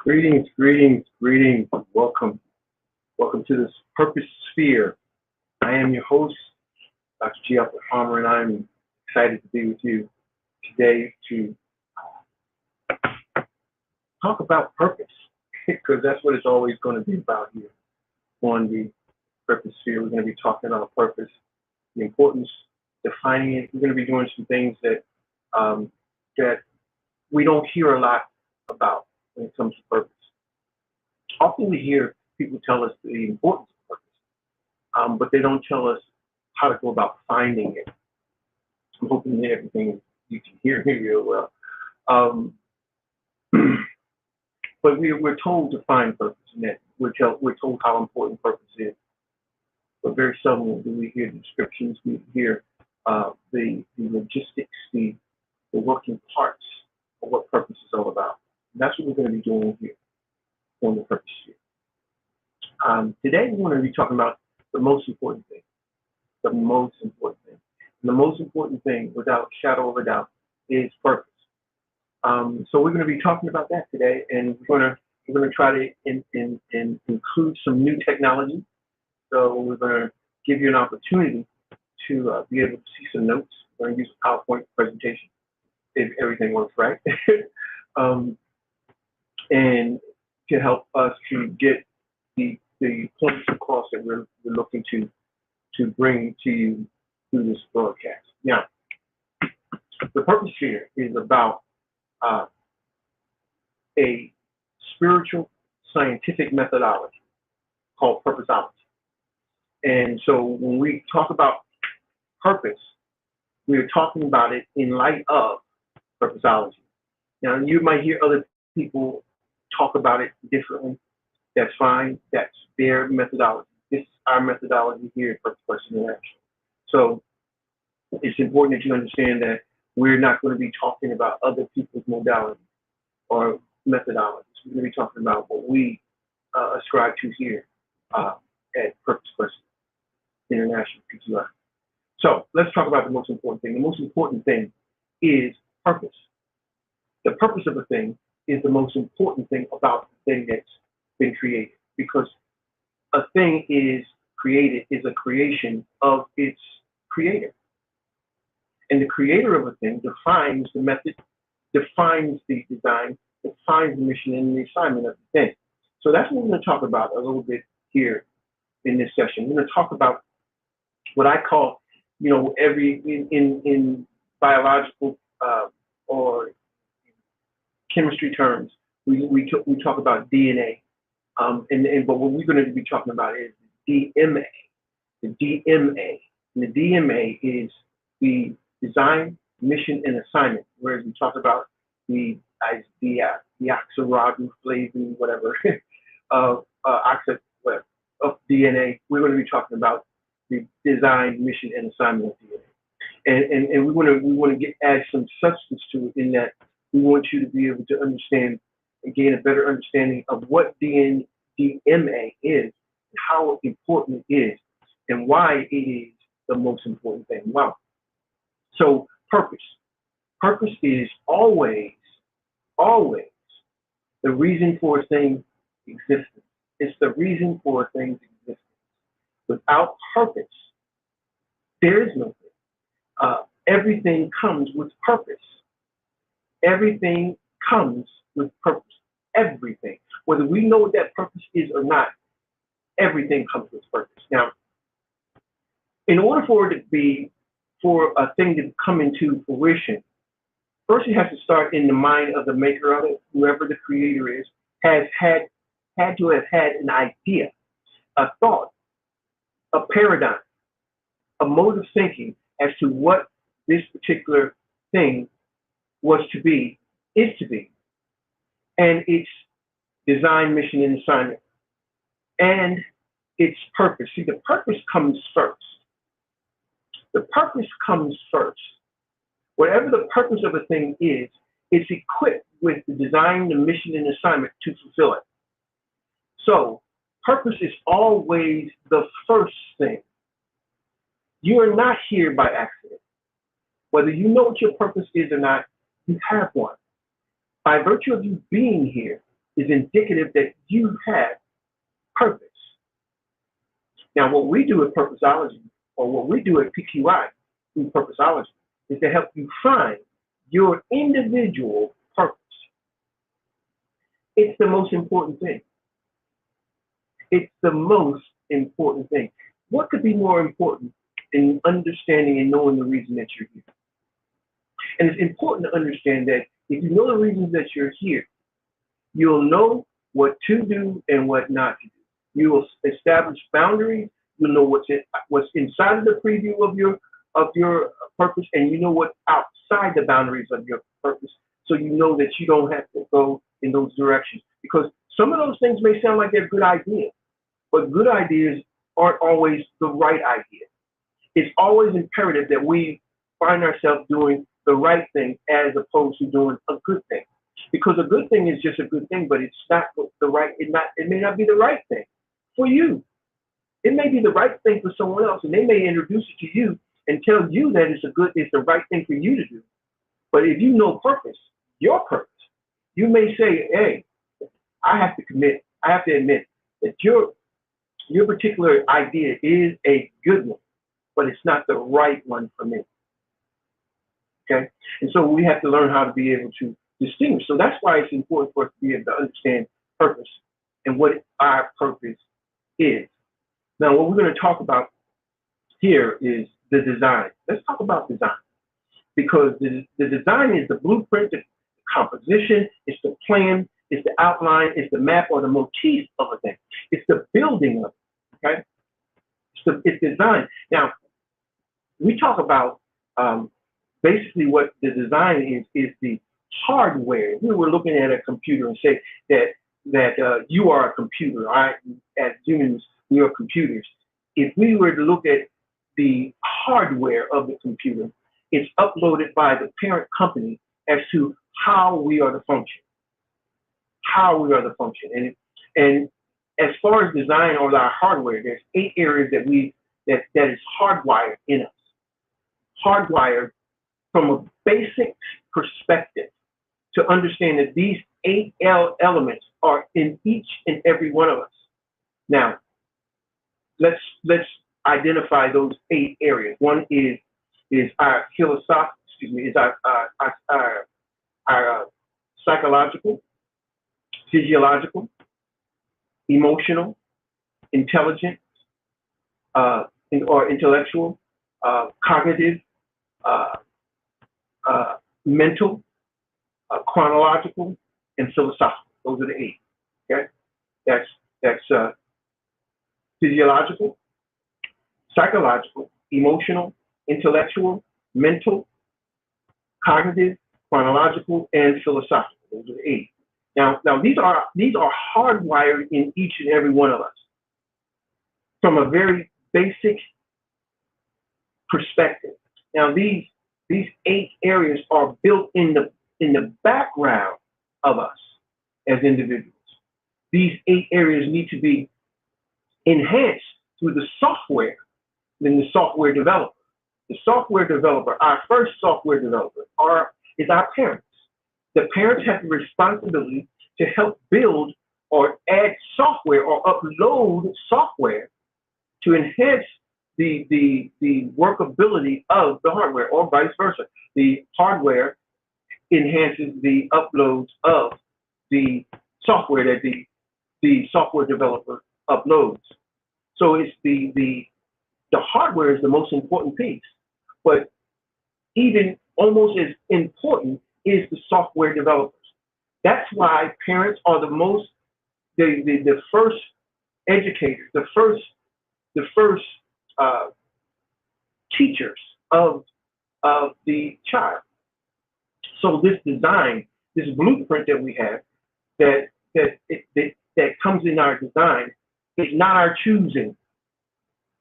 Greetings, greetings, greetings. Welcome to this Purpose Sphere. I am your host, Dr. G. Alfred Palmer, and I'm excited to be with you today to talk about purpose, because that's what it's always going to be about here on the Purpose Sphere. We're going to be talking about purpose, the importance, defining it. We're going to be doing some things that we don't hear a lot about when it comes to purpose. Often we hear people tell us the importance of purpose, but they don't tell us how to go about finding it. I'm hoping that everything you can hear me real well. But we're told to find purpose, and that we're told how important purpose is. But very seldom do we hear the descriptions. We hear the logistics, the working parts of what purpose is all about. And that's what we're going to be doing here on the Purpose Sphere. Today we're going to be talking about the most important thing. The most important thing. And the most important thing, without a shadow of a doubt, is purpose. So we're going to be talking about that today, and we're going to try to include some new technology. So we're going to give you an opportunity to be able to see some notes. We're going to use a PowerPoint presentation if everything works right, and to help us to get the points across that we're looking to bring to you through this broadcast. Now, the Purpose Sphere is about a spiritual scientific methodology called purposeology. And so when we talk about purpose, we're talking about it in light of purposeology. Now, you might hear other people talk about it differently. That's fine. That's their methodology. This is our methodology here at Purpose Quest International. So it's important that you understand that we're not going to be talking about other people's modalities or methodologies. We're going to be talking about what we ascribe to here at Purpose Quest International, PQI. So let's talk about the most important thing. The most important thing is purpose. The purpose of a thing is the most important thing about the thing that's been created, because a thing is created is a creation of its creator. And the creator of a thing defines the method, defines the design, defines the mission and the assignment of the thing. So that's what we're going to talk about a little bit here in this session. We're going to talk about what I call, in biological or chemistry terms, we talk about DNA. But what we're going to be talking about is DMA. The DMA. And the DMA is the design, mission, and assignment. Whereas we talk about the deoxyriboflavin, whatever, of DNA, we're going to be talking about the design, mission, and assignment of DNA. And we want to add some substance to it, in that we want you to be able to understand and gain a better understanding of what DMA is, how important it is, and why it is the most important thing. Wow. So purpose. Purpose is always the reason for a thing's existence. It's the reason for a thing's existence. Without purpose, there is no thing. Everything comes with purpose. Everything comes with purpose. Everything. Whether we know what that purpose is or not, everything comes with purpose. Now, in order for a thing to come into fruition, first it has to start in the mind of the maker of it, whoever the creator is, had to have had an idea, a thought, a paradigm, a mode of thinking as to what this particular thing was to be, is to be, and its design, mission, and assignment, and its purpose. See, the purpose comes first. The purpose comes first. Whatever the purpose of a thing is, it's equipped with the design, the mission, and assignment to fulfill it. So, purpose is always the first thing. You are not here by accident. Whether you know what your purpose is or not, you have one. By virtue of you being here, is indicative that you have purpose. Now, what we do at Purposeology, or what we do at PQI through Purposeology, is to help you find your individual purpose. It's the most important thing. It's the most important thing. What could be more important than understanding and knowing the reason that you're here? And it's important to understand that if you know the reasons that you're here, you'll know what to do and what not to do. You will establish boundaries. You'll know what's inside of the preview of your purpose, and you know what's outside the boundaries of your purpose. So you know that you don't have to go in those directions, because some of those things may sound like they're good ideas, but good ideas aren't always the right idea. It's always imperative that we find ourselves doing the right thing as opposed to doing a good thing. Because a good thing is just a good thing, but it's not the right, it may not be the right thing for you. It may be the right thing for someone else, and they may introduce it to you and tell you that it's the right thing for you to do. But if you know purpose, your purpose, you may say, hey, I have to admit that your particular idea is a good one, but it's not the right one for me. Okay? And so we have to learn how to be able to distinguish. So that's why it's important for us to be able to understand purpose and what our purpose is. Now, what we're going to talk about here is the design. Let's talk about design, because the design is the blueprint, the composition, it's the plan, it's the outline, it's the map or the motif of a thing. It's the building of it, okay? It's design. Now, we talk about basically what the design is the hardware. If we were looking at a computer and say that you are a computer, as humans, we are computers. If we were to look at the hardware of the computer, it's uploaded by the parent company as to how we are to function. And as far as design or our hardware, there's 8 areas that is hardwired in us. Hardwired from a basic perspective to understand that these 8 elements are in each and every one of us. Now, let's identify those 8 areas. One is our our psychological, physiological, emotional, intelligent, or intellectual, cognitive, mental, chronological, and philosophical. Those are the 8. Okay, that's physiological, psychological, emotional, intellectual, mental, cognitive, chronological, and philosophical. Those are the 8. Now these are hardwired in each and every one of us from a very basic perspective. Now these 8 areas are built in the background of us as individuals. These 8 areas need to be enhanced through the software, then the software developer. The software developer, our first software developer, is our parents. The parents have the responsibility to help build or add software or upload software to enhance the workability of the hardware, or vice versa. The hardware enhances the uploads of the software that the software developer uploads. So it's the hardware is the most important piece, but even almost as important is the software developers. That's why parents are the first educators, the first teachers of the child. So this design, this blueprint that we have, that comes in our design, is not our choosing.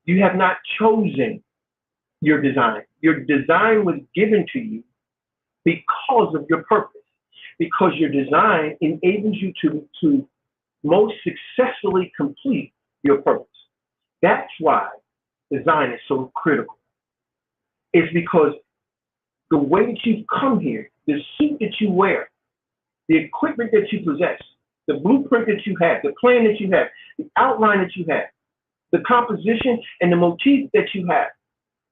You have not chosen your design. Your design was given to you because of your purpose, because your design enables you to most successfully complete your purpose. That's why design is so critical. It's because the way that you come here, the suit that you wear, the equipment that you possess, the blueprint that you have, the plan that you have, the outline that you have, the composition and the motif that you have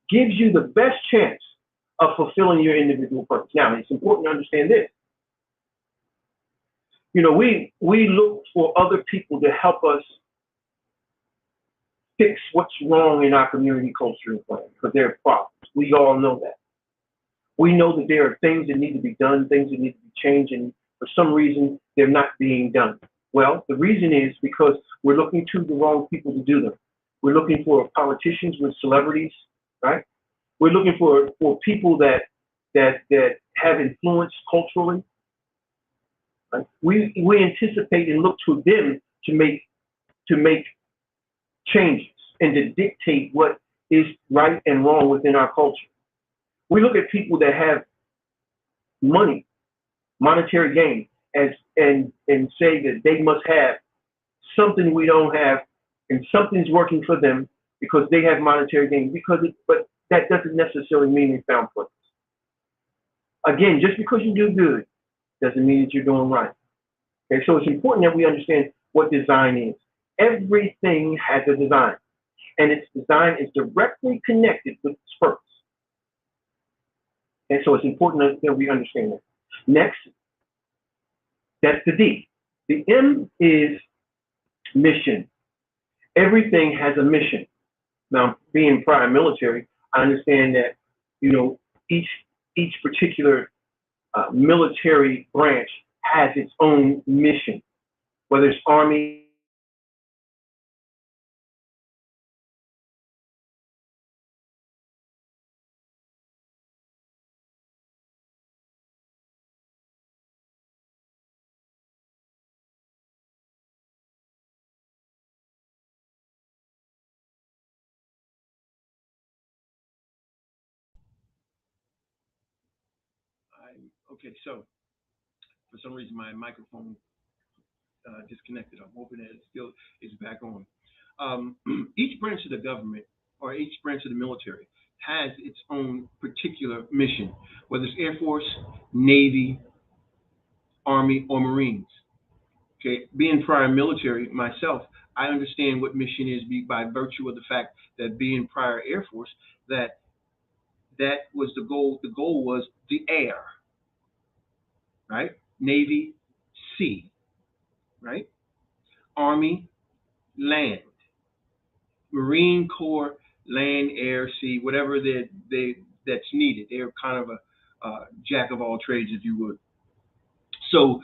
gives you the best chance of fulfilling your individual purpose. Now, it's important to understand this. You know, we look for other people to help us fix what's wrong in our community culture and plan, because there are problems. We all know that. We know that there are things that need to be done, things that need to be changed, and for some reason, they're not being done. Well, the reason is because we're looking to the wrong people to do them. We're looking for politicians with celebrities, right? We're looking for people that have influence culturally. Right? We anticipate and look to them to make changes and to dictate what is right and wrong within our culture. We look at people that have money, monetary gain, and say that they must have something we don't have, and something's working for them because they have monetary gain. But that doesn't necessarily mean they found purpose. Again, just because you do good doesn't mean that you're doing right. Okay, so it's important that we understand what design is. Everything has a design, and its design is directly connected with its purpose. And so it's important that we understand that. Next, that's the D. The M is mission. Everything has a mission. Now, being prior military, I understand that, you know, each particular military branch has its own mission, whether it's Army, okay, so for some reason my microphone disconnected. I'm hoping that it still is back on. Each branch of the government or each branch of the military has its own particular mission, whether it's Air Force, Navy, Army, or Marines. Okay, being prior military myself, I understand what mission is by virtue of the fact that being prior Air Force, that was the goal. The goal was the air, right? Navy, sea, right? Army, land. Marine Corps, land, air, sea, whatever that's needed. They're kind of a jack of all trades, if you would. So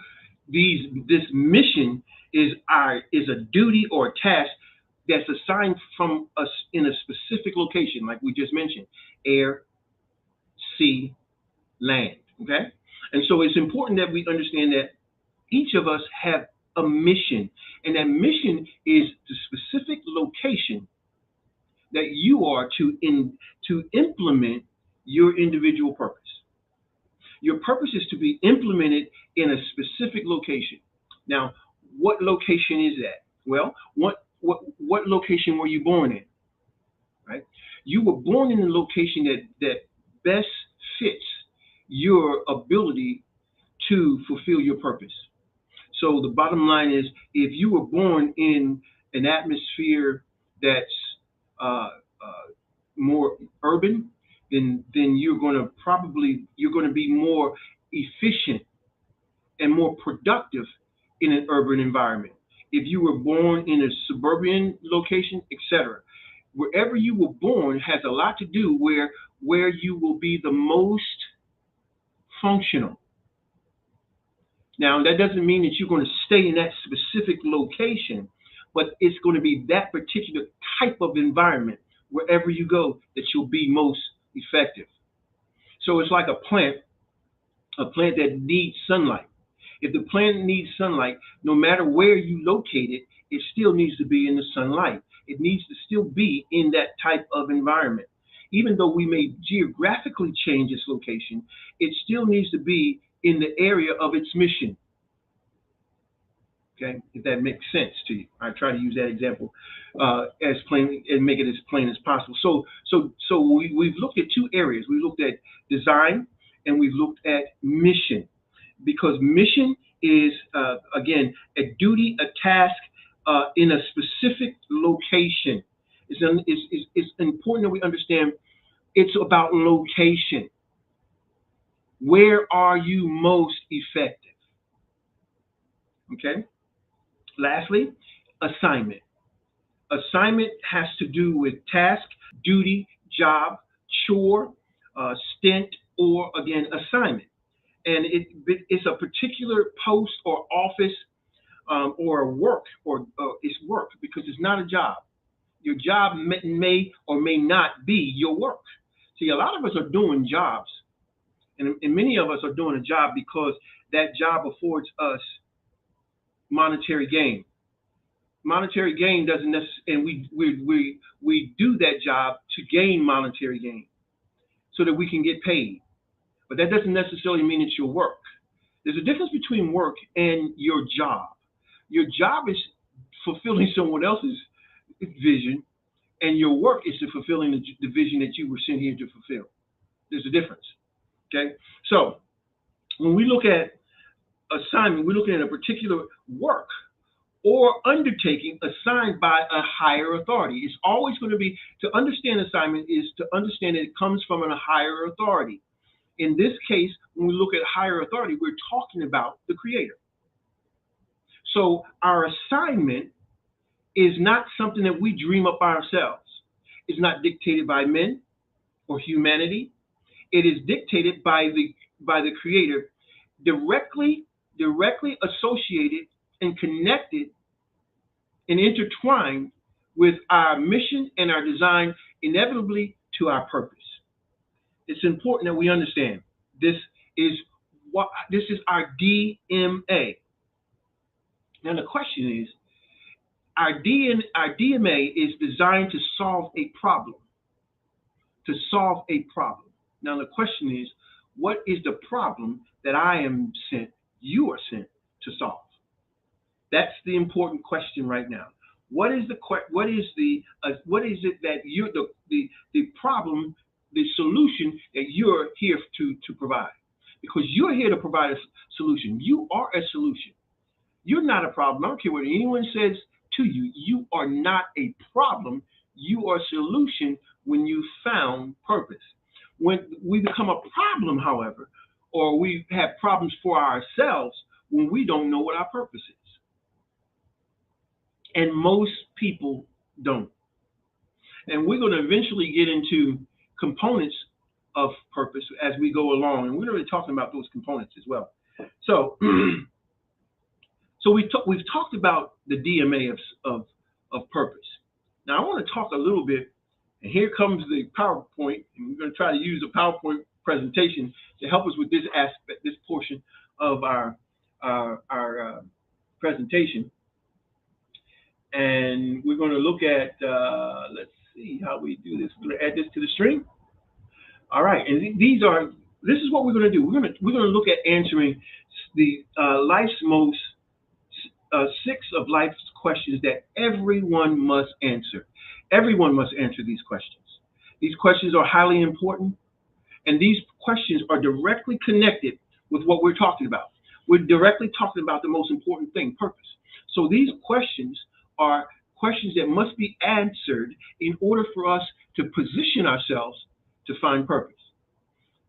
this mission is a duty or a task that's assigned from us in a specific location, like we just mentioned: air, sea, land. Okay, and so it's important that we understand that each of us have a mission, and that mission is the specific location that you are to implement your individual purpose. Your purpose is to be implemented in a specific location. Now, what location is that? Well, what location were you born in? Right? You were born in a location that best fits your ability to fulfill your purpose. So the bottom line is, if you were born in an atmosphere that's more urban, then you're going to be more efficient and more productive in an urban environment. If you were born in a suburban location, etc., wherever you were born has a lot to do where you will be the most functional. Now, that doesn't mean that you're going to stay in that specific location, but it's going to be that particular type of environment wherever you go that you'll be most effective. So it's like a plant that needs sunlight. If the plant needs sunlight, no matter where you locate it, it still needs to be in the sunlight. It needs to still be in that type of environment. Even though we may geographically change its location, it still needs to be in the area of its mission. Okay, if that makes sense to you. I try to use that example as plain and make it as plain as possible. So we've looked at two areas. We looked at design and we've looked at mission, because mission is, again, a duty, a task in a specific location. It's important that we understand it's about location. Where are you most effective? Okay. Lastly, assignment. Assignment has to do with task, duty, job, chore, stint, or again, assignment. And it's a particular post or office or work, or it's work because it's not a job. Your job may or may not be your work. See, a lot of us are doing jobs, and many of us are doing a job because that job affords us monetary gain. Monetary gain doesn't necessarily, and we do that job to gain monetary gain so that we can get paid. But that doesn't necessarily mean it's your work. There's a difference between work and your job. Your job is fulfilling someone else's vision, and your work is to fulfilling the vision that you were sent here to fulfill. There's a difference. Okay? So when we look at assignment, we're looking at a particular work or undertaking assigned by a higher authority. It's always going to be, to understand assignment is to understand that it comes from a higher authority. In this case, when we look at higher authority, we're talking about the Creator. So our assignment is not something that we dream up ourselves. It's not dictated by men or humanity. It is dictated by the Creator, directly associated and connected and intertwined with our mission and our design, inevitably to our purpose. It's important that we understand this is our DMA. Now the question is, our DMA is designed to solve a problem. To solve a problem. Now the question is, what is the problem that you are sent to solve? That's the important question right now. What is it that the problem, the solution that you're here to provide? Because you're here to provide a solution. You are a solution. You're not a problem. I don't care what anyone says to you. You are not a problem. You are a solution when you found purpose. When we become a problem, however, or we have problems for ourselves when we don't know what our purpose is. And most people don't. And we're going to eventually get into components of purpose as we go along. And we're going to be talking about those components as well. So, we've talked about the DMA of purpose. Now, I want to talk a little bit, and here comes the PowerPoint, and we're going to try to use a PowerPoint presentation to help us with this aspect, this portion of our presentation. And we're going to look at, let's see how we do this. We're going to add this to the stream. All right, and this is what we're going to do. We're going to look at answering the life's most 6 of life's questions that everyone must answer. Everyone must answer these questions. These questions are highly important, and these questions are directly connected with what we're talking about. We're directly talking about the most important thing, purpose. So these questions are questions that must be answered in order for us to position ourselves to find purpose.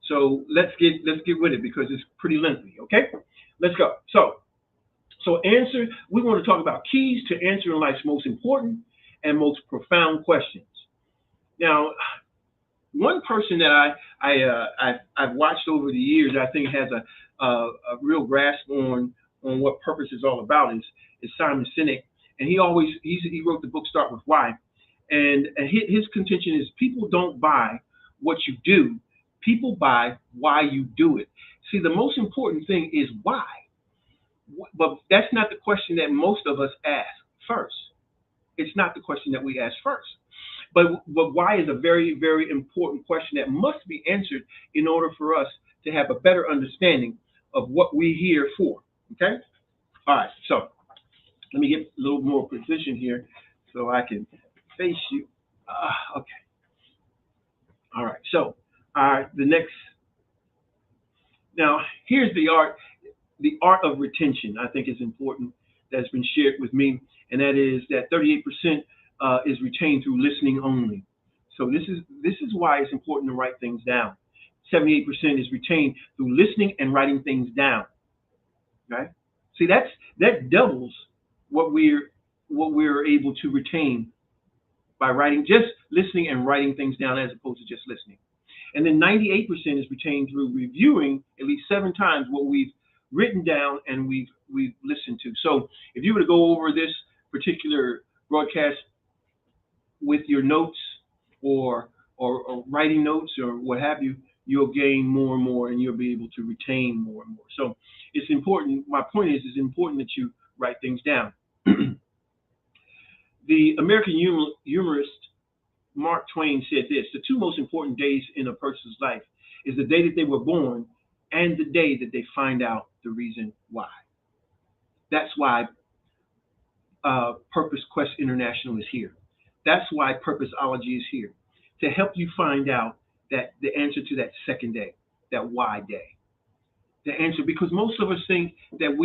So let's get with it because it's pretty lengthy. Okay, let's go. So we want to talk about keys to answering life's most important and most profound questions. Now, one person that I've watched over the years, I think has a real grasp on what purpose is all about is Simon Sinek. And he wrote the book Start With Why. And his contention is people don't buy what you do, people buy why you do it. See, the most important thing is why. But that's not the question that most of us ask first. It's not the question that we ask first. But why is a very, very important question that must be answered in order for us to have a better understanding of what we're here for. Okay? All right, so let me get a little more precision here so I can face you. Okay. All right, so the next. Now, here's the art. the art of retention, I think, is important. That's been shared with me, and that is that 38% is retained through listening only. So this is why it's important to write things down. 78% is retained through listening and writing things down. Right? See, that doubles what we're able to retain by writing, just listening and writing things down as opposed to just listening. And then 98% is retained through reviewing at least 7 times what we've written down and we've listened to. So if you were to go over this particular broadcast with your notes or writing notes or what have you, you'll gain more and more, and you'll be able to retain more and more. So it's important. My point is, it's important that you write things down. The American humorist Mark Twain said this: the two most important days in a person's life is the day that they were born and the day that they find out the reason why. That's why Purpose Quest International is here. That's why Purposeology is here, to help you find out that the answer to that second day, that why day. The answer, because most of us think that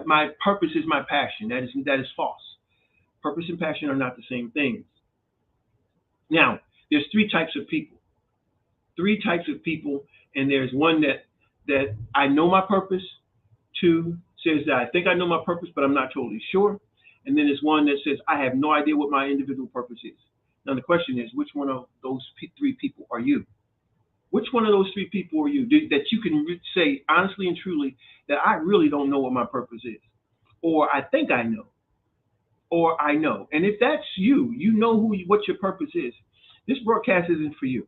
my purpose is my passion. That is false. Purpose and passion are not the same things. Now, there's 3 types of people. 3 types of people, and there's one that I know my purpose. 2 says that I think I know my purpose, but I'm not totally sure. And then there's one that says I have no idea what my individual purpose is. Now the question is, which one of those 3 people are you? Which one of those 3 people are you that you can say honestly and truly that I really don't know what my purpose is, or I think I know, or I know? And if that's you, you know what your purpose is. This broadcast isn't for you.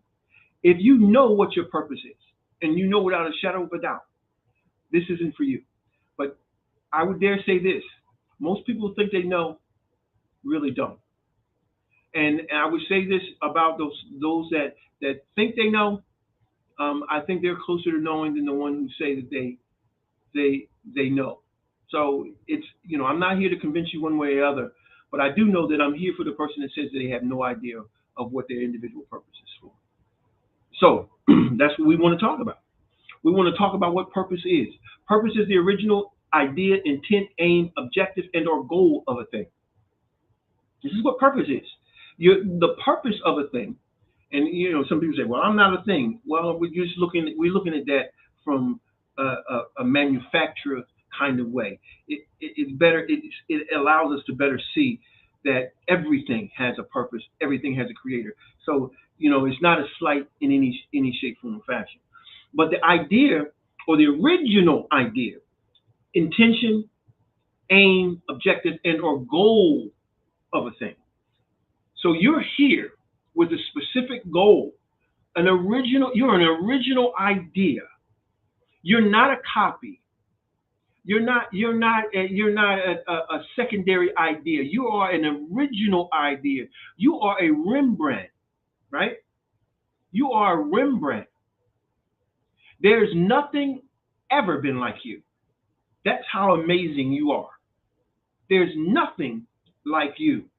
If you know what your purpose is, and you know without a shadow of a doubt, this isn't for you. But I would dare say this: most people think they know, really don't. And I would say this about those that think they know. I think they're closer to knowing than the one who say that they know. So it's, I'm not here to convince you one way or the other, but I do know that I'm here for the person that says that they have no idea of what their individual purpose is for. So that's what we want to talk about. We want to talk about what purpose is. Purpose is the original idea, intent, aim, objective, and or goal of a thing. This is what purpose is. The purpose of a thing. And some people say, "Well, I'm not a thing." Well, we're looking at that from a manufacturer kind of way. It's better. It allows us to better see that everything has a purpose. Everything has a creator. So it's not a slight in any shape, form, or fashion. But the idea, or the original idea, intention, aim, objective, and or goal of a thing. So you're here with a specific goal, you're an original idea. You're not a copy. You're not a secondary idea. You are an original idea. You are a Rembrandt, right? You are a Rembrandt. There's nothing ever been like you. That's how amazing you are. There's nothing like you.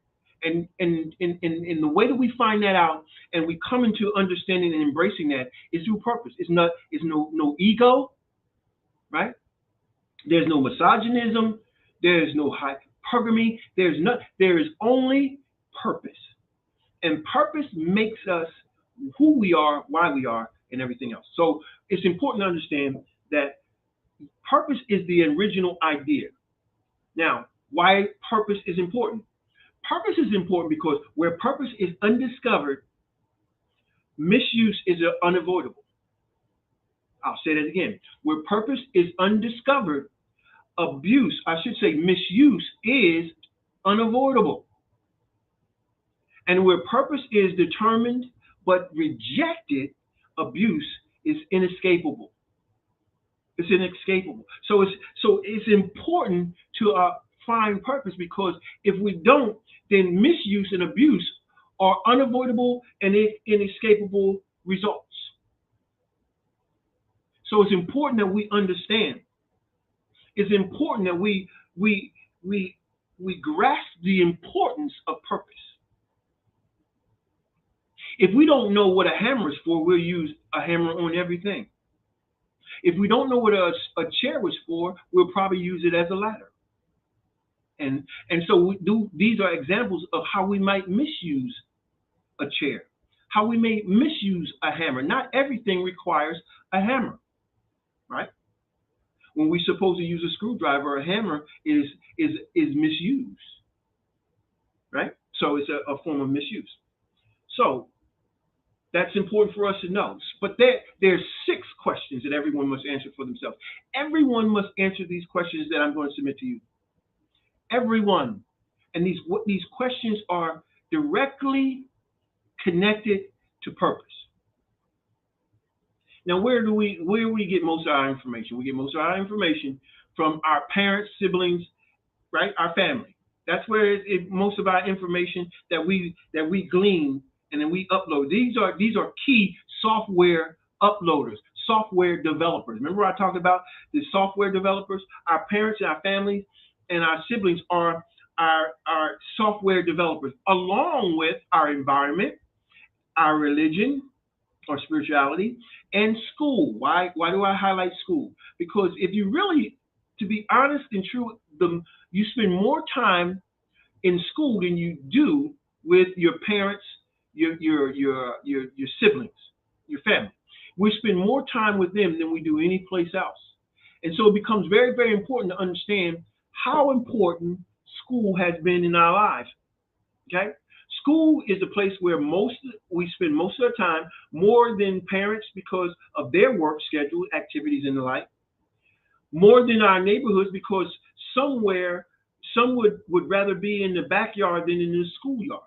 And the way that we find that out and we come into understanding and embracing that is through purpose. It's no ego, right? There's no misogynism. There's no hypergamy. There is only purpose. And purpose makes us who we are, why we are, and everything else. So it's important to understand that purpose is the original idea. Now, why purpose is important? Purpose is important because where purpose is undiscovered, misuse is unavoidable. I'll say that again. Where purpose is undiscovered, misuse is unavoidable. And where purpose is determined but rejected, abuse is inescapable. It's inescapable. So it's important to find purpose, because if we don't, then misuse and abuse are unavoidable and inescapable results. So it's important that we understand. It's important that we grasp the importance of purpose. If we don't know what a hammer is for, we'll use a hammer on everything. If we don't know what a chair was for, we'll probably use it as a ladder. And so these are examples of how we might misuse a chair, how we may misuse a hammer. Not everything requires a hammer, right? When we're supposed to use a screwdriver, a hammer is misused, right? So it's a form of misuse. So that's important for us to know. But there's 6 questions that everyone must answer for themselves. Everyone must answer these questions that I'm going to submit to you. Everyone. And these questions are directly connected to purpose. Now, where do we get most of our information? We get most of our information from our parents, siblings, right? Our family. That's where most of our information that we glean and then we upload. These are key software uploaders, software developers. Remember I talked about the software developers? Our parents and our families and our siblings are our software developers, along with our environment, our religion or spirituality, and school. Why do I highlight school? Because if you really, to be honest and true, you spend more time in school than you do with your parents, your siblings, your family. We spend more time with them than we do any place else. And so it becomes very, very important to understand how important school has been in our lives. Okay? School is the place where we spend most of our time, more than parents because of their work schedule, activities, and the like. More than our neighborhoods because some would rather be in the backyard than in the schoolyard.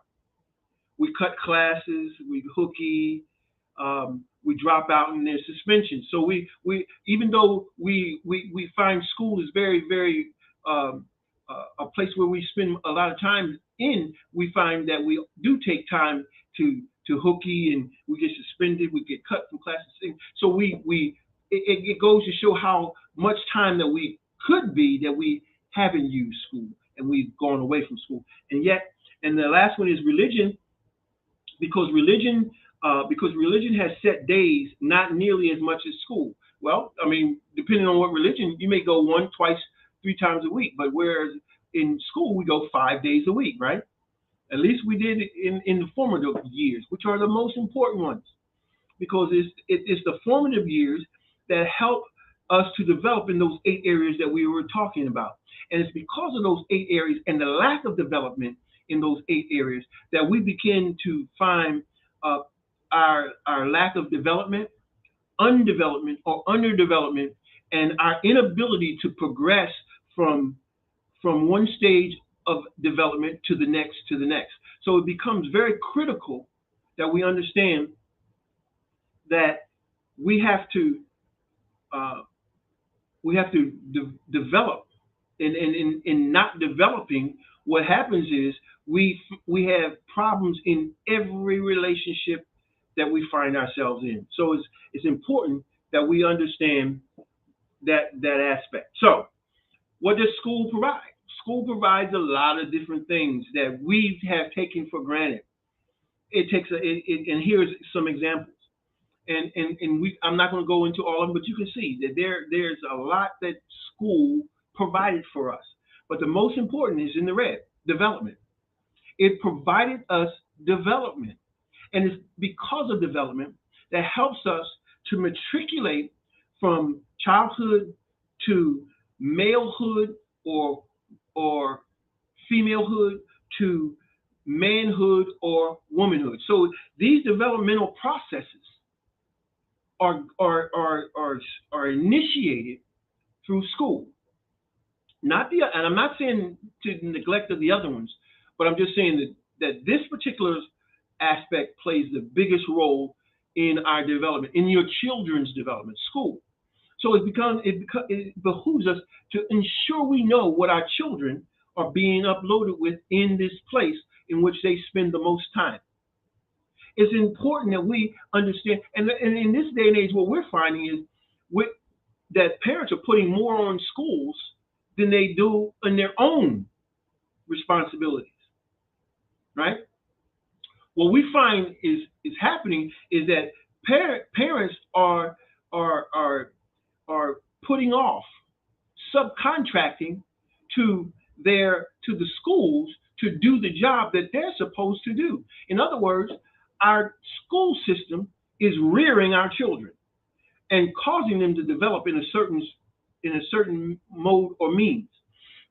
We cut classes, we hooky, we drop out in their suspension. So we even though we find school is very, very a place where we spend a lot of time in, we find that we do take time to hooky, and we get suspended, we get cut from classes. So it goes to show how much time that we could be that we haven't used school and we've gone away from school. And the last one is religion, because religion has set days, not nearly as much as school. Well, I mean, depending on what religion, you may go 1, twice, 3 times a week, but whereas in school we go 5 days a week, right? At least we did in the formative years, which are the most important ones, because it's the formative years that help us to develop in those 8 areas that we were talking about. And it's because of those 8 areas and the lack of development in those 8 areas that we begin to find our lack of development, undevelopment, or underdevelopment, and our inability to progress from one stage of development to the next. So it becomes very critical that we understand that we have to develop. In not developing, what happens is we have problems in every relationship that we find ourselves in. So it's important that we understand that aspect. So what does school provide? School provides a lot of different things that we have taken for granted. And here's some examples. And I'm not going to go into all of them, but you can see that there's a lot that school provided for us. But the most important is in the red, development. It provided us development. And it's because of development that helps us to matriculate from childhood to malehood or femalehood to manhood or womanhood. So these developmental processes are initiated through school. And I'm not saying to neglect of the other ones, but I'm just saying that this particular aspect plays the biggest role in our development, in your children's development, school. So it behooves us to ensure we know what our children are being uploaded with in this place in which they spend the most time. It's important that we understand, and in this day and age, what we're finding is that parents are putting more on schools than they do in their own responsibilities, right? What we find is happening is that parents are are putting off subcontracting to the schools to do the job that they're supposed to do. In other words, our school system is rearing our children and causing them to develop in a certain mode or means.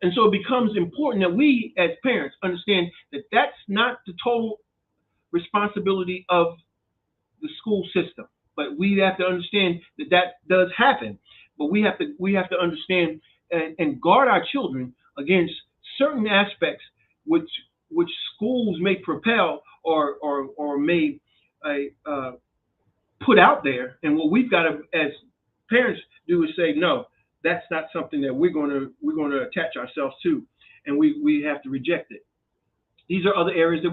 And so it becomes important that we as parents understand that that's not the total responsibility of the school system. But we have to understand that that does happen. But we have to understand and guard our children against certain aspects which schools may propel or may put out there. And what we've got to, as parents, do is say, no, that's not something that we're going to attach ourselves to, and we have to reject it. These are other areas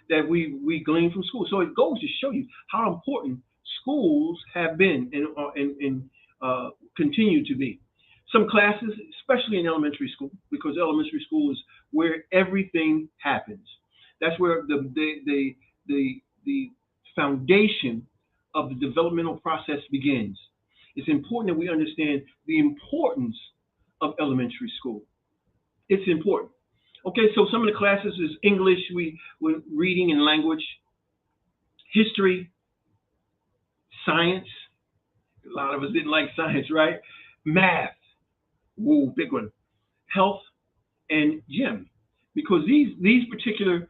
that we glean from school. So it goes to show you how important schools have been and continue to be. Some classes, especially in elementary school, because elementary school is where everything happens. That's where the foundation of the developmental process begins. It's important that we understand the importance of elementary school. It's important. Okay, so some of the classes is English, we're reading and language, history, science. A lot of us didn't like science, right? Math, whoa, big one. Health and gym, because these particular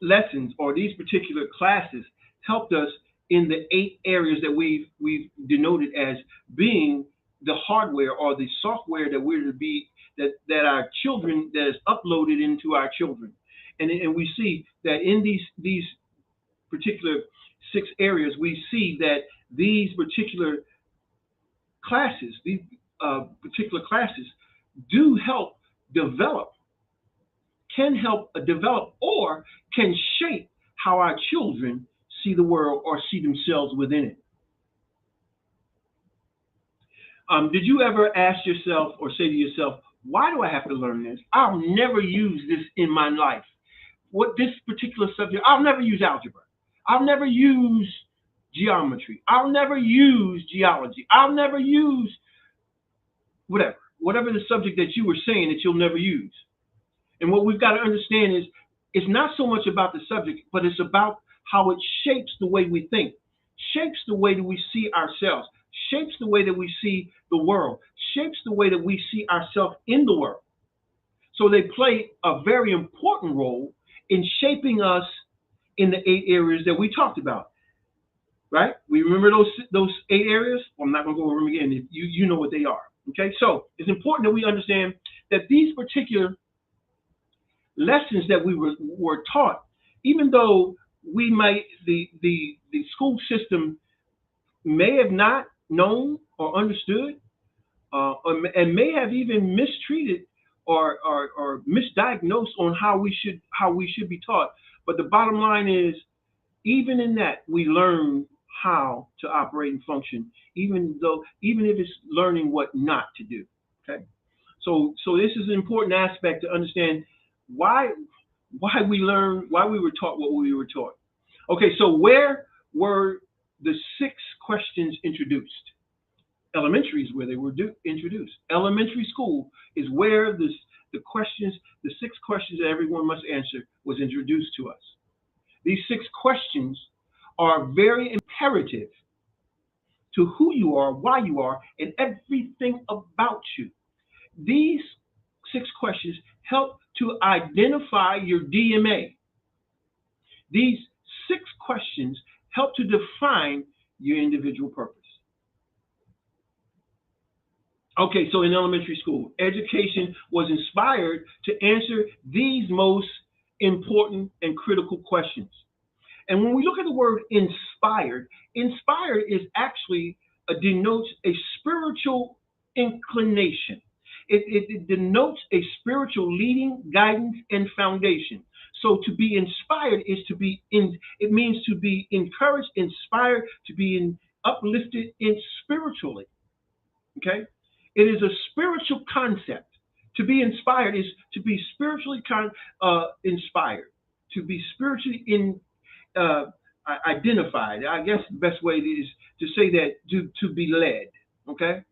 lessons or these particular classes helped us in the 8 areas that we've denoted as being the hardware or the software that we're to be that our children, that is uploaded into our children. And we see that in these particular 6 areas, we see that these particular classes do help develop, can help develop, or can shape how our children see the world or see themselves within it. Did you ever ask yourself or say to yourself, why do I have to learn this? I'll never use this in my life. What this particular subject, I'll never use algebra. I'll never use geometry. I'll never use geology. I'll never use whatever the subject that you were saying that you'll never use. And what we've got to understand is it's not so much about the subject, but it's about how it shapes the way we think, shapes the way that we see ourselves, shapes the way that we see the world, shapes the way that we see ourselves in the world. So they play a very important role in shaping us in the 8 areas that we talked about, right? We remember those 8 areas? Well, I'm not going to go over them again. You know what they are, okay? So it's important that we understand that these particular lessons that we were taught, even though we might, the school system may have not known or understood, and may have even mistreated or misdiagnosed on how we should be taught. But the bottom line is, even in that, we learn how to operate and function, even if it's learning what not to do. Okay, so this is an important aspect to understand why we were taught what we were taught. Okay, so where were the 6 questions introduced? Elementary is where they were introduced. Elementary school is where the 6 questions that everyone must answer was introduced to us. These 6 questions are very imperative to who you are, why you are, and everything about you. These 6 questions help to identify your DMA. These 6 questions help to define your individual purpose. Okay, so in elementary school, education was inspired to answer these most important and critical questions. And when we look at the word inspired is actually denotes a spiritual inclination. It denotes a spiritual leading, guidance, and foundation. So to be inspired is to be it means to be encouraged, inspired, to be uplifted spiritually. Okay? It is a spiritual concept. To be inspired is to be spiritually inspired, to be spiritually identified. I guess the best way is to say that to be led. Okay,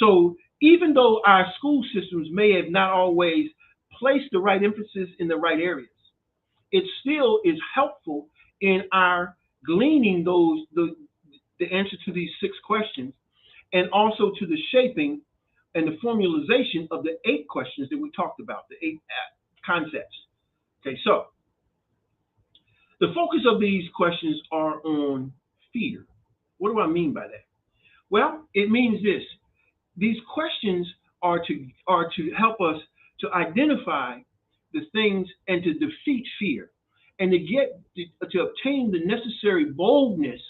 so even though our school systems may have not always placed the right emphasis in the right areas, it still is helpful in our gleaning the answer to these 6 questions, and also to the shaping and the formalization of the 8 questions that we talked about, the 8 concepts. Okay, so the focus of these questions are on fear. What do I mean by that? Well, it means this. These questions are to help us to identify the things and to defeat fear and to obtain the necessary boldness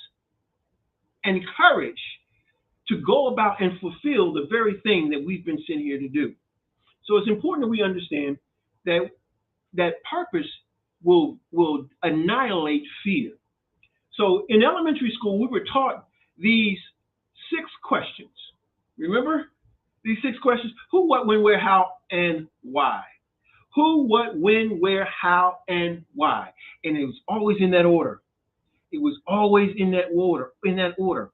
and courage to go about and fulfill the very thing that we've been sent here to do. So it's important that we understand that purpose will annihilate fear. So in elementary school, we were taught these 6 questions. Remember these 6 questions? Who, what, when, where, how, and why. Who, what, when, where, how, and why. And it was always in that order. It was always in that order.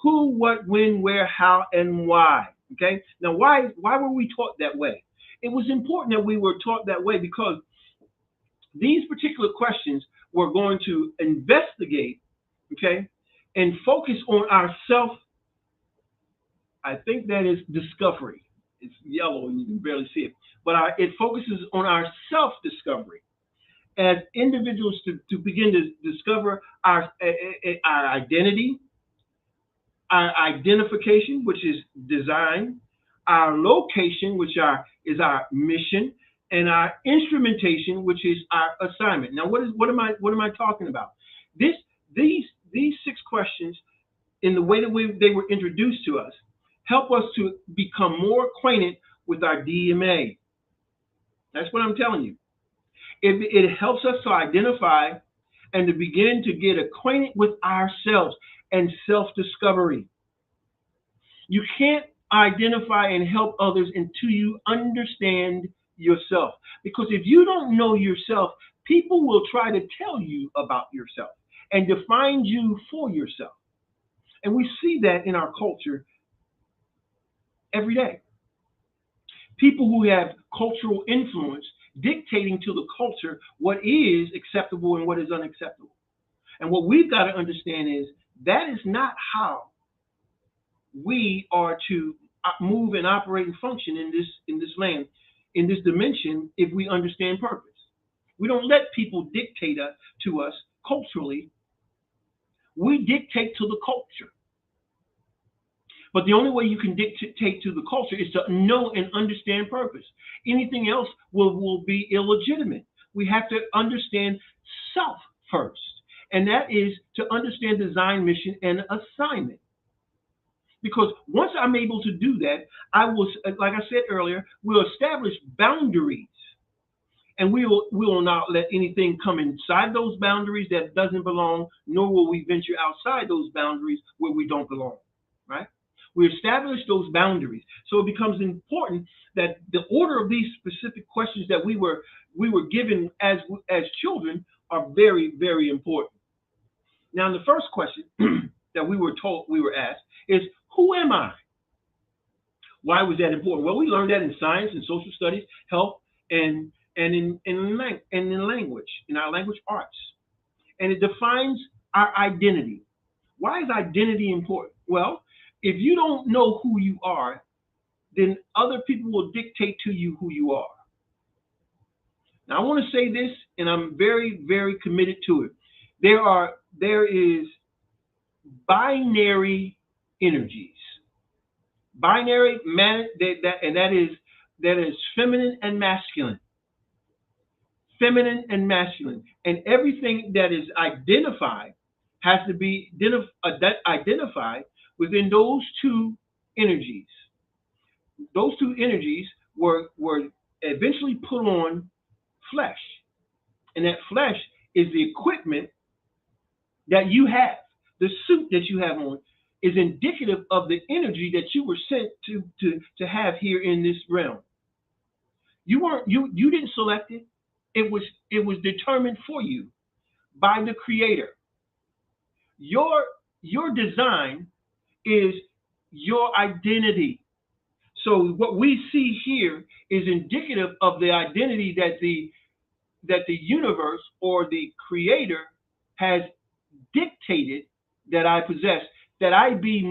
Who, what, when, where, how, and why. Okay? Now, why were we taught that way? It was important that we were taught that way because these particular questions were going to investigate, okay, and focus on our I think that is discovery. It's yellow and you can barely see it. But it focuses on our self-discovery as individuals to begin to discover our identity, our identification, which is design, our location, which is our mission, and our instrumentation, which is our assignment. Now, what am I talking about? These 6 questions, in the way that they were introduced to us, help us to become more acquainted with our DMA. That's what I'm telling you. It helps us to identify and to begin to get acquainted with ourselves and self-discovery. You can't identify and help others until you understand yourself. Because if you don't know yourself, people will try to tell you about yourself and define you for yourself. And we see that in our culture every day. People who have cultural influence dictating to the culture what is acceptable and what is unacceptable. And what we've got to understand is that is not how we are to move and operate and function in this land, in this dimension, if we understand purpose. We don't let people dictate to us culturally. We dictate to the culture. But the only way you can dictate to the culture is to know and understand purpose. Anything else will be illegitimate. We have to understand self first, and that is to understand design, mission, and assignment. Because once I'm able to do that, I will, like I said earlier, we'll establish boundaries. And we will not let anything come inside those boundaries that doesn't belong, nor will we venture outside those boundaries where we don't belong, right? We establish those boundaries. So it becomes important that the order of these specific questions that we were given as children are very, very important. Now, the first question that we were asked is, who am I? Why was that important? Well, we learned that in science and social studies, health, and in language, in our language arts. And it defines our identity. Why is identity important? Well, if you don't know who you are, then other people will dictate to you who you are. Now, I want to say this, and I'm very, very committed to it. There is binary energies. Binary, that is feminine and masculine. Feminine and masculine. And everything that is identified has to be identified within those 2 energies. Those 2 energies were eventually put on flesh. And that flesh is the equipment that you have. The suit that you have on is indicative of the energy that you were sent to have here in this realm. You didn't select it. It was determined for you by the Creator. Your design is your identity. So what we see here is indicative of the identity that the universe or the creator has dictated that I possess, that I be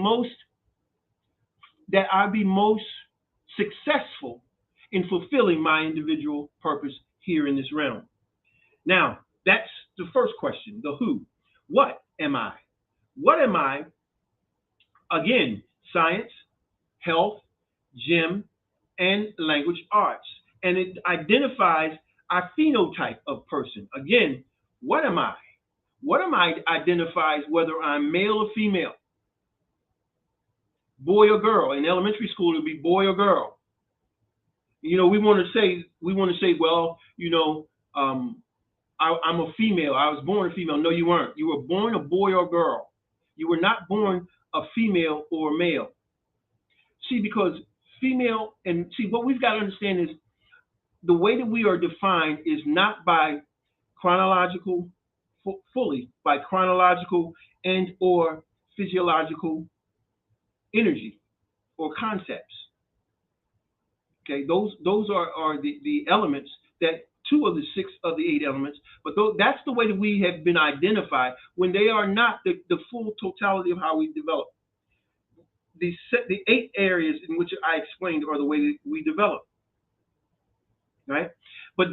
most successful in fulfilling my individual purpose here in this realm. Now, that's the first question, the who. What am I? What am I? Again, science, health, gym, and language arts. And it identifies a phenotype of person. Again, what am I? What am I identifies whether I'm male or female, boy or girl. In elementary school, it would be boy or girl. We want to say, well, I'm a female. I was born a female. No, you weren't. You were born a boy or girl. You were not born a female or male. See, because female, and see, what we've got to understand is the way that we are defined is not by chronological, fully by chronological and or physiological energy or concepts. Okay, those are the elements, that 2 of the 6 of the 8 elements, but that's the way that we have been identified when they are not the full totality of how we develop. The 8 areas in which I explained are the way that we develop, right? But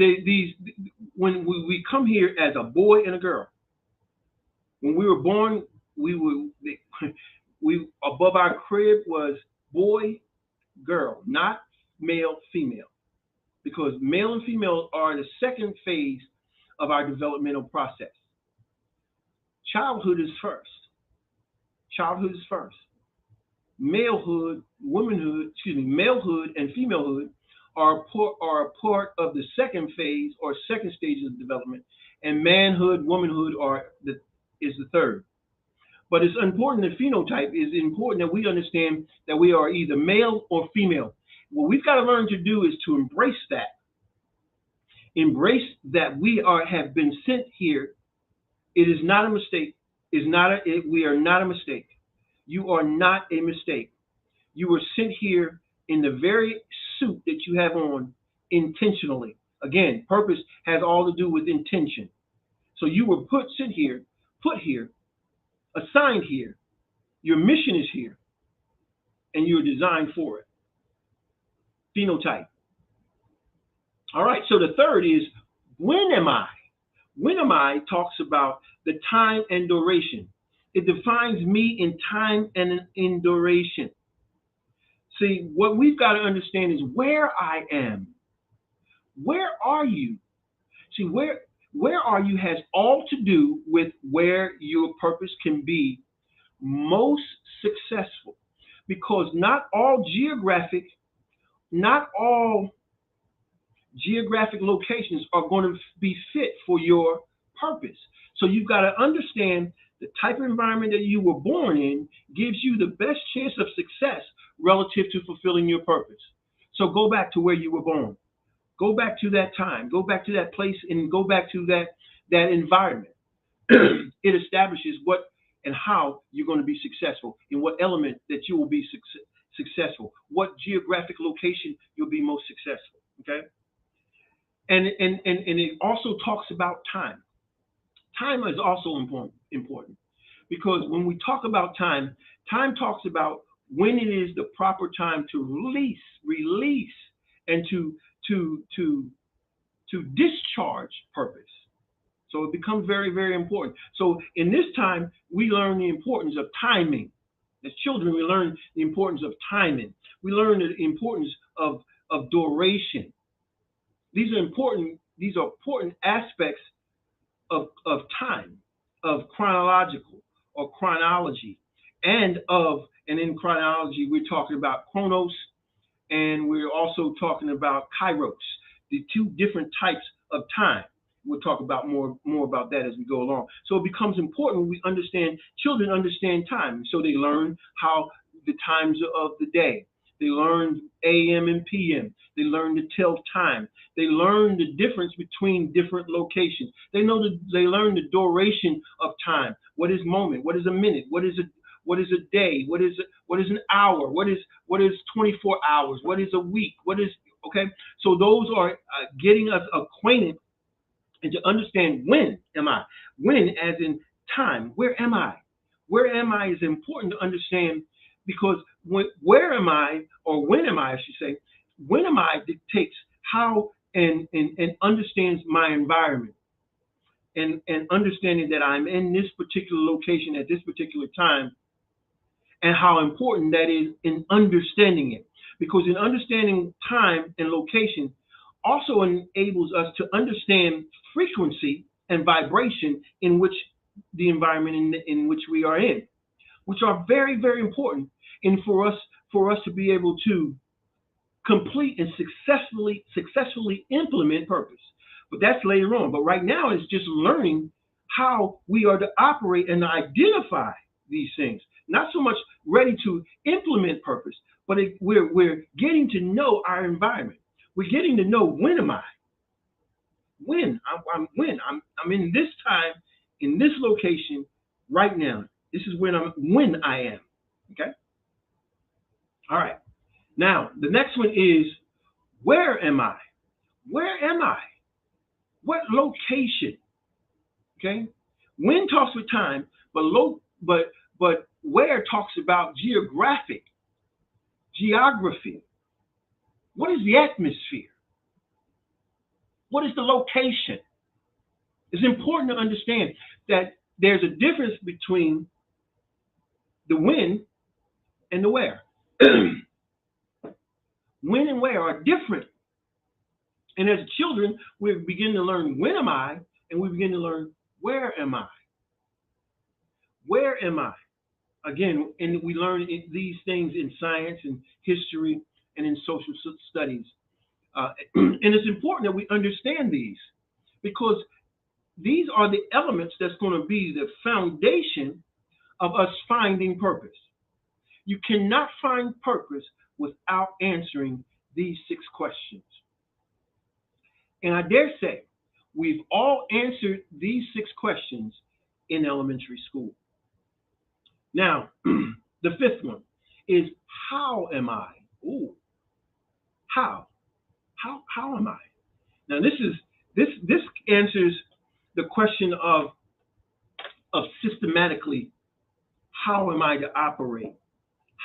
when we come here as a boy and a girl, when we were born, we above our crib was boy, girl, not male, female, because male and female are the second phase of our developmental process. Childhood is first. Childhood is first. Malehood, womanhood, malehood and femalehood are a part of the second phase or second stage of development, and manhood, womanhood is the third. But it's important that phenotype is important that we understand that we are either male or female. What we've got to learn to do is to embrace that. Embrace that we have been sent here. It is not a mistake. We are not a mistake. You are not a mistake. You were sent here in the very suit that you have on intentionally. Again, purpose has all to do with intention. So you were put here, assigned here. Your mission is here, and you're designed for it. Phenotype. All right, so the third is, when am I? When am I talks about the time and duration. It defines me in time and in duration. See, what we've got to understand is where I am. Where are you? See, where are you has all to do with where your purpose can be most successful. Because not all geographic locations are going to be fit for your purpose. So you've got to understand the type of environment that you were born in gives you the best chance of success relative to fulfilling your purpose. So go back to where you were born. Go back to that time. Go back to that place and go back to that environment. It establishes what and how you're going to be successful, in what element that you will be successful, what geographic location you'll be most successful. Okay. And it also talks about time. Time is also important because when we talk about time talks about when it is the proper time to release, and to discharge purpose. So it becomes very, very important. So in this time, we learn the importance of timing. As children, we learn the importance of timing. We learn the importance of duration. These are important aspects of time, of chronological or chronology, and in chronology, we're talking about chronos, and we're also talking about kairos, the 2 different types of time. We'll talk about more about that as we go along. So it becomes important children understand time. So they learn how the times of the day, They learn AM and PM. They learn to tell time. They learn the difference between different locations. They learn the duration of time. What is moment? What is a minute? What is a day? What is an hour? What is 24 hours? What is a week? Okay? So those are getting us acquainted and to understand when am I? When as in time. Where am I? Where am I is important to understand because where am I, or when am I should say, when am I dictates how and understands my environment and understanding that I'm in this particular location at this particular time and how important that is in understanding it. Because in understanding time and location also enables us to understand frequency and vibration in which the environment in which we are in, which are very, very important and for us to be able to complete and successfully implement purpose. But that's later on. But right now it's just learning how we are to operate and identify these things. Not so much ready to implement purpose, but we're getting to know our environment. We're getting to know when am I? When I'm in this time, in this location, right now. This is when I am. Okay. All right. Now the next one is where am I? Where am I? What location? Okay. When talks with time, but where talks about geography. What is the atmosphere? What is the location? It's important to understand that there's a difference between the when and the where. When and where are different. And as children, we begin to learn when am I, and we begin to learn where am I? Where am I? Again, and we learn these things in science and history and in social studies. And it's important that we understand these because these are the elements that's going to be the foundation of us finding purpose. You cannot find purpose without answering these 6 questions. And I dare say we've all answered these 6 questions in elementary school. Now, the 5th one is how am I? Ooh, how am I? Now this answers the question of systematically, how am I to operate?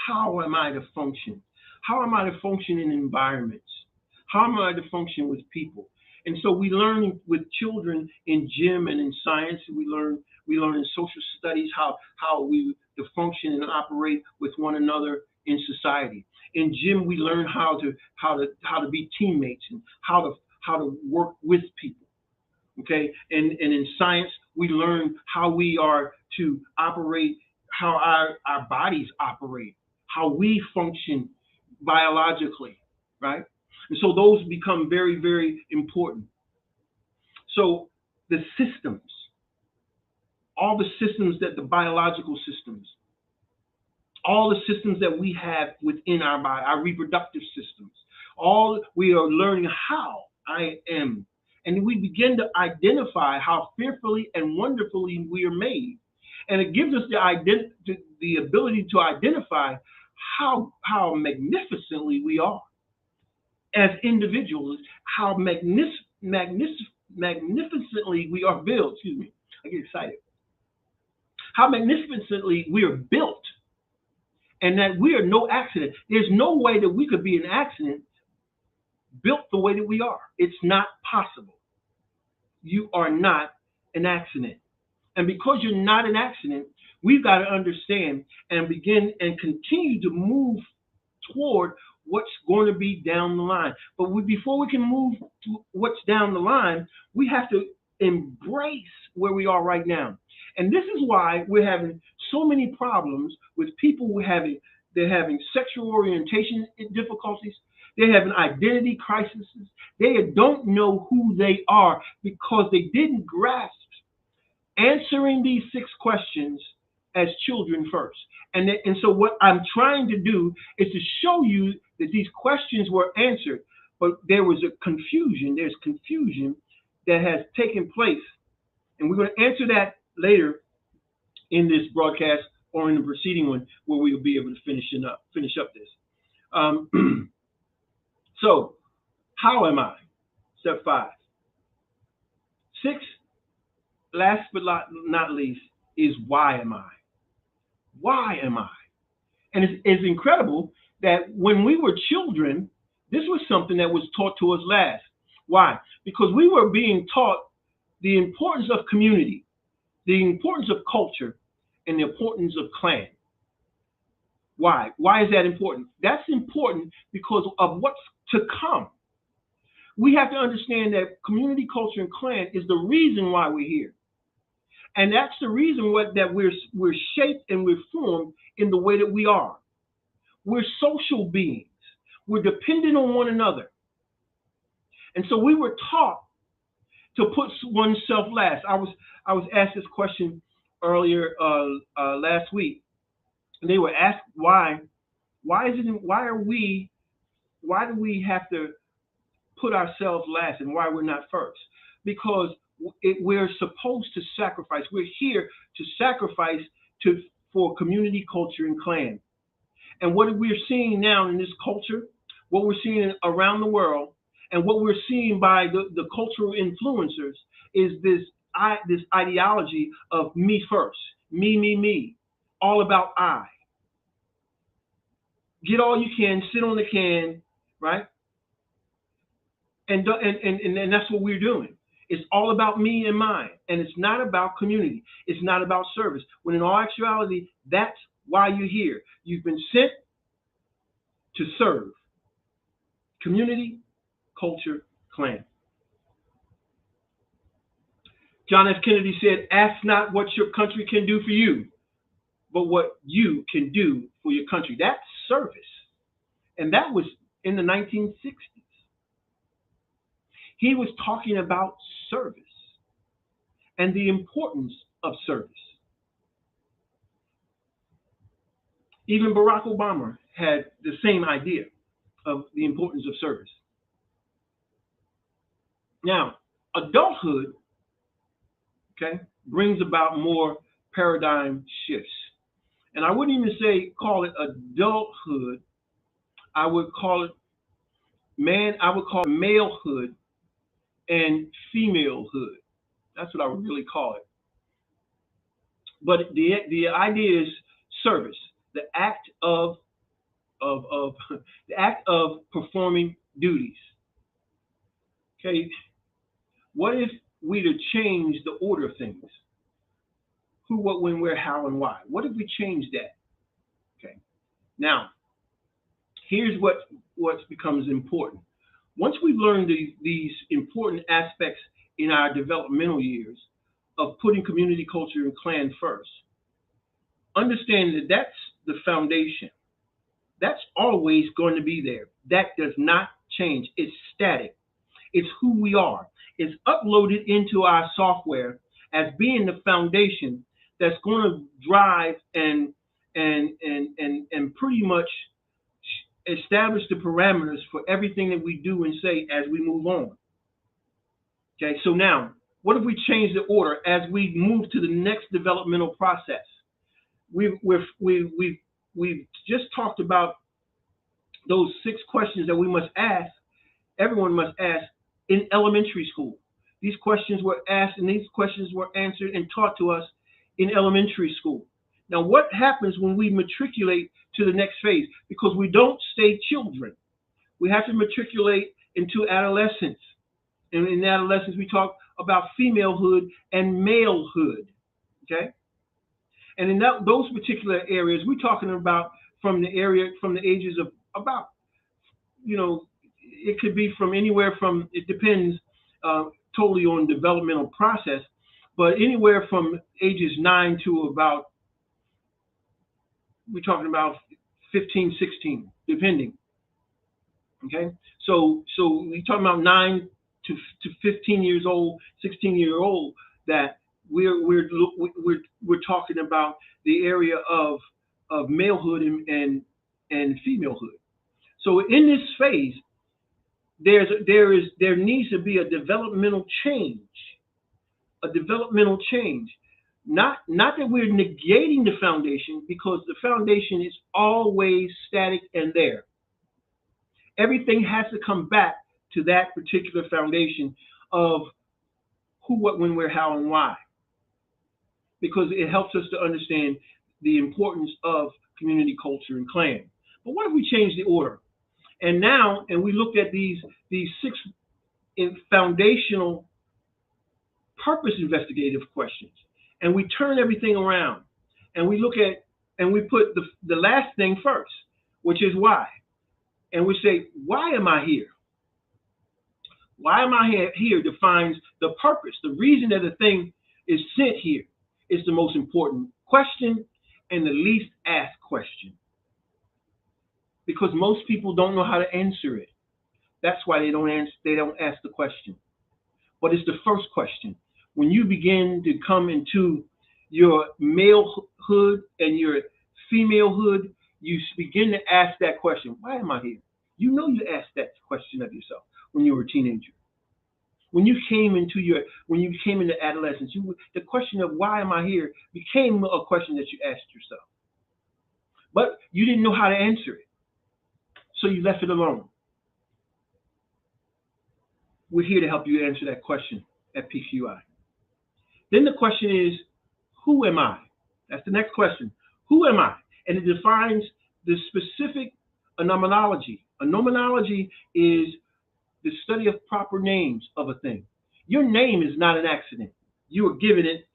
How am I to function? How am I to function in environments? How am I to function with people? And so we learn with children in gym and in science. We learn in social studies how we to function and operate with one another in society. In gym, we learn how to be teammates and how to work with people. Okay, and in science, we learn how we are to operate, how our bodies operate, how we function biologically, right? And so those become very, very important. So the systems, all the systems that the biological systems, all the systems that we have within our body, our reproductive systems, all we are learning how I am. And we begin to identify how fearfully and wonderfully we are made. And it gives us the ability to identify how magnificently we are as individuals, how magnificently we are built. Excuse me, I get excited. How magnificently we are built, and that we are no accident. There's no way that we could be an accident built the way that we are. It's not possible. You are not an accident. And because you're not an accident, we've got to understand and begin and continue to move toward what's going to be down the line. But before we can move to what's down the line, we have to embrace where we are right now. And this is why we're having so many problems with people they're having sexual orientation difficulties. They're having identity crises. They don't know who they are because they didn't grasp answering these 6 questions as children first. And so what I'm trying to do is to show you that these questions were answered, but there was a confusion. There's confusion that has taken place. And we're going to answer that later in this broadcast or in the preceding one, where we'll be able to finish up this. So, how am I? Step 5. 6, last but not least, is why am I? Why am I? And it's incredible that when we were children, this was something that was taught to us last. Why? Because we were being taught the importance of community, the importance of culture, and the importance of clan. Why? Why is that important? That's important because of what's to come. We have to understand that community, culture, and clan is the reason why we're here. And that's the reason that we're shaped and we're formed in the way that we are. We're social beings. We're dependent on one another. And so we were taught to put oneself last. I was asked this question earlier last week. And they were asked why do we have to put ourselves last and why we're not first? Because we're supposed to sacrifice. We're here to sacrifice for community, culture, and clan. And what we're seeing now in this culture, what we're seeing around the world, and what we're seeing by the cultural influencers is this ideology of me first, me, all about I. Get all you can, sit on the can, right? And that's what we're doing. It's all about me and mine, and it's not about community. It's not about service. When in all actuality, that's why you're here. You've been sent to serve community, culture, clan. John F. Kennedy said, "Ask not what your country can do for you, but what you can do for your country." That's service. And that was in the 1960s. He was talking about service and the importance of service. Even Barack Obama had the same idea of the importance of service. Now, adulthood, okay, brings about more paradigm shifts. And I wouldn't even call it adulthood. I would call it malehood and femalehood. That's what I would really call it. But the idea is service, the act of performing duties. Okay, what if we to change the order of things? Who, what, when, where, how, and why? What if we change that? Okay. Now, here's what becomes important. Once we've learned these important aspects in our developmental years of putting community, culture, and clan first, understand that that's the foundation. That's always going to be there. That does not change. It's static. It's who we are. It's uploaded into our software as being the foundation that's going to drive and pretty much establish the parameters for everything that we do and say as we move on. Okay, so now, what if we change the order as we move to the next developmental process? We've just talked about those 6 questions that we must ask, everyone must ask in elementary school. These questions were asked and these questions were answered and taught to us in elementary school. Now, what happens when we matriculate to the next phase? Because we don't stay children. We have to matriculate into adolescence. And in adolescence, we talk about femalehood and malehood, okay? And in those particular areas, we're talking about from the ages of about, it could be from anywhere from, it depends totally on developmental process, but anywhere from ages 9 to about, we're talking about 15, 16, depending. Okay, so we're talking about 9 to 15 years old, 16-year-old, that we're talking about the area of malehood and femalehood. So in this phase, there needs to be a developmental change, a developmental change. Not that we're negating the foundation, because the foundation is always static and there. Everything has to come back to that particular foundation of who, what, when, where, how, and why, because it helps us to understand the importance of community, culture, and clan. But what if we change the order? And we looked at these six foundational purpose investigative questions, and we turn everything around, and we look at, and we put the last thing first, which is why. And we say, why am I here? Why am I here defines the purpose. The reason that the thing is sent here is the most important question and the least asked question, because most people don't know how to answer it. That's why they don't ask the question. But it's the first question. When you begin to come into your malehood and your femalehood, you begin to ask that question: why am I here? You know, you asked that question of yourself when you were a teenager. When you came into adolescence, the question of why am I here became a question that you asked yourself. But you didn't know how to answer it, so you left it alone. We're here to help you answer that question at PQI. Then the question is, who am I? That's the next question. Who am I? And it defines the specific nomenology. A nomenology is the study of proper names of a thing. Your name is not an accident. You were given it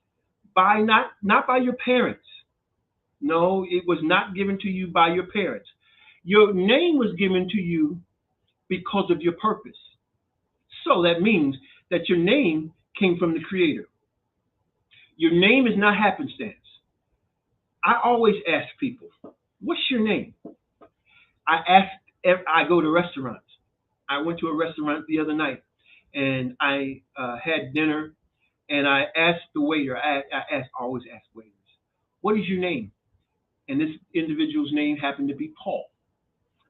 by not by your parents. No, it was not given to you by your parents. Your name was given to you because of your purpose. So that means that your name came from the Creator. Your name is not happenstance. I always ask people, what's your name? I go to restaurants. I went to a restaurant the other night, and I had dinner, and I asked the waiter, I always ask waiters, what is your name? And this individual's name happened to be Paul.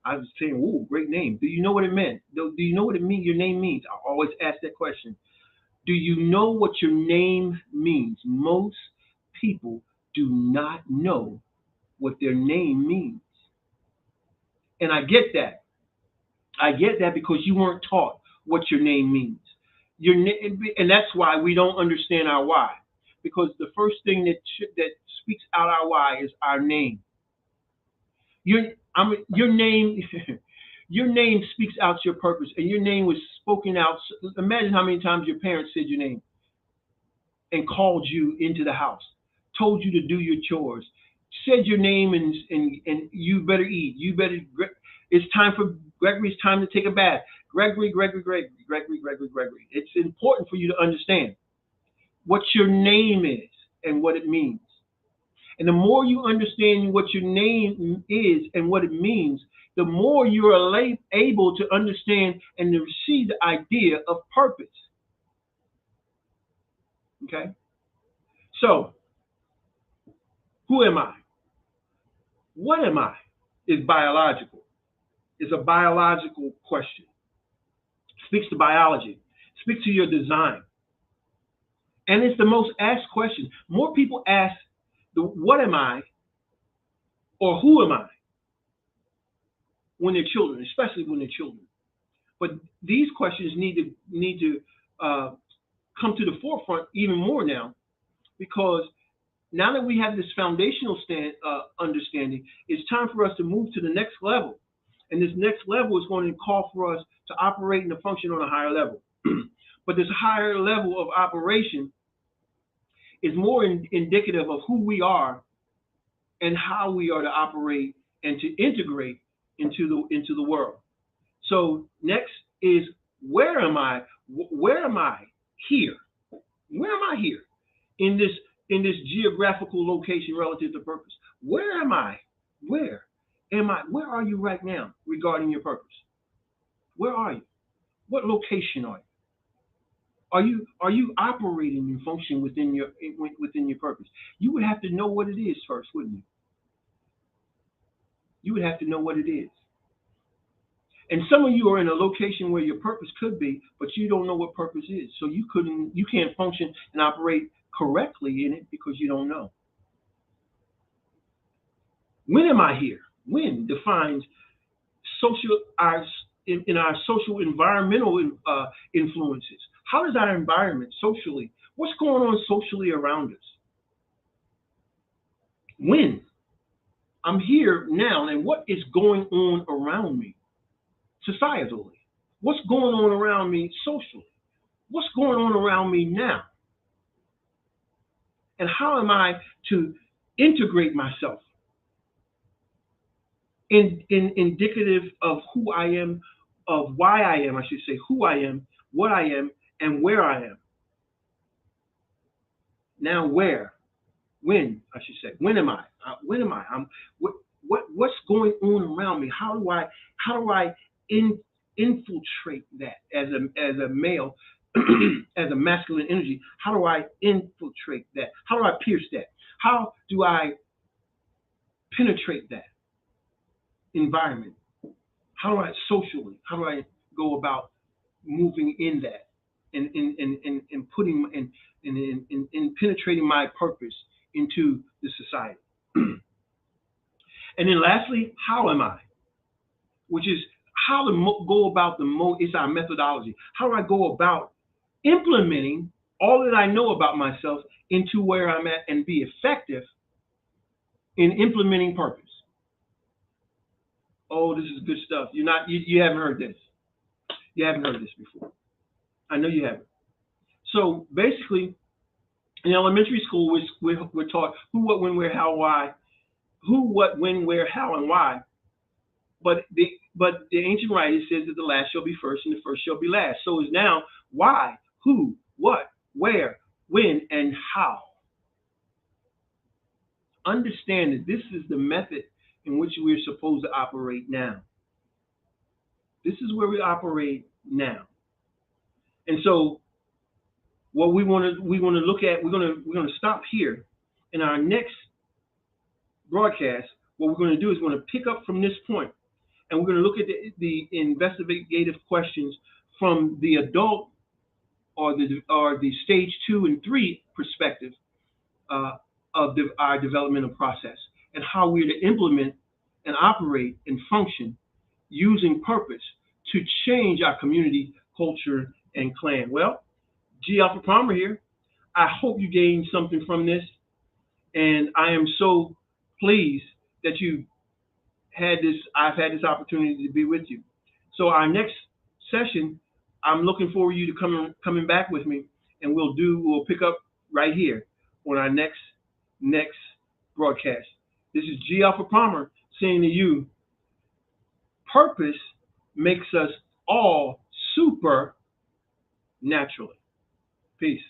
I was saying, "Ooh, great name. Do you know what it meant? Do you know what it means? Your name means?" I always ask that question. Do you know what your name means? Most people do not know what their name means. And I get that. I get that because you weren't taught what your name means. And that's why we don't understand our why. Because the first thing that speaks out our why is our name. Your name, your name speaks out your purpose, and your name was spoken out. Imagine how many times your parents said your name and called you into the house, told you to do your chores, said your name, and you better eat. It's time for Gregory's time to take a bath. Gregory. It's important for you to understand what your name is and what it means. And the more you understand what your name is and what it means, the more you are able to understand and to receive the idea of purpose. Okay? So, who am I? What am I? Is biological. It's a biological question. It speaks to biology. It speaks to your design. And it's the most asked question. More people ask the what am I or who am I when they're children, especially when they're children. But these questions need to come to the forefront even more now, because now that we have this foundational understanding, it's time for us to move to the next level. And this next level is going to call for us to operate and to function on a higher level. But this higher level of operation is more indicative of who we are and how we are to operate and to integrate into the world. So next is, where am I? Where am I here? Where am I here in this geographical location relative to purpose? Where am I? Where am I? Where are you right now regarding your purpose? Where are you? What location are you? Are you operating and functioning within your purpose? You would have to know what it is first, wouldn't you? You would have to know what it is. And some of you are in a location where your purpose could be, but you don't know what purpose is. So you can't function and operate correctly in it because you don't know. When am I here? When defines social our in our social environmental influences. How does our environment socially? What's going on socially around us? When I'm here now, and what is going on around me societally? What's going on around me socially? What's going on around me now? And how am I to integrate myself in indicative of who I am, of why I am, I should say, who I am, what I am, and where I am. Now, where, when, I should say, when am I? When am I? What's going on around me? How do I infiltrate that as a male, as a masculine energy? How do I infiltrate that? How do I pierce that? How do I penetrate that environment? How do I socially? How do I go about moving in that and putting in penetrating my purpose into the society? And then lastly, how am I? Which is how to go about it's our methodology. How do I go about implementing all that I know about myself into where I'm at and be effective in implementing purpose? Oh, this is good stuff. You haven't heard this. You haven't heard this before. I know you haven't. So basically, in elementary school, we're taught who, what, when, where, how, why. Who, what, when, where, how, and why. But the ancient writer says that the last shall be first and the first shall be last. So is now why, who, what, where, when, and how. Understand that this is the method in which we're supposed to operate now. This is where we operate now. And so what we want to look at, we're going to stop here. In our next broadcast, what we're going to do is we're going to pick up from this point, and we're going to look at the investigative questions from the adult or the stage 2 and 3 perspective of our developmental process, and how we're to implement and operate and function using purpose to change our community, culture, and clan. Well, G. Alpha Palmer here. I hope you gained something from this, and I am so pleased that I've had this opportunity to be with you. So our next session, I'm looking forward to you to coming back with me, and we'll pick up right here on our next broadcast. This is G. Alpha Palmer saying to you, purpose makes us all super naturally. Peace.